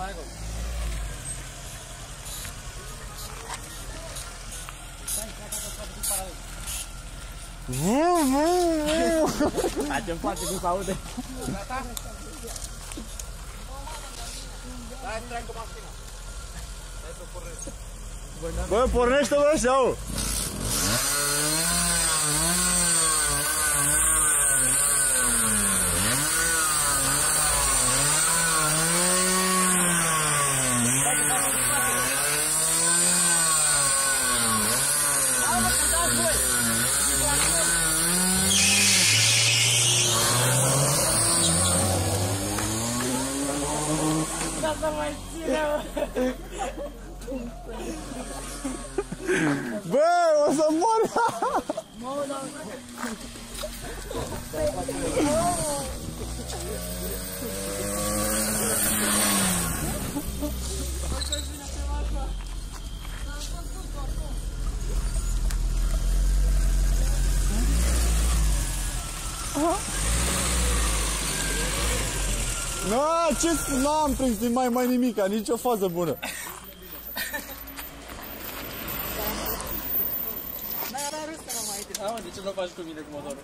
mai acolo. Facem parte cum se aude. Gata? Hai să trec cu mașina. Hai să pornesc. Bă, pornește bă așa-o! Asta mai ține, Bă, o să mori! Na, ce n-am prins din mai nimica, nici o fază bună. De ce nu faci cu mine cu motorul?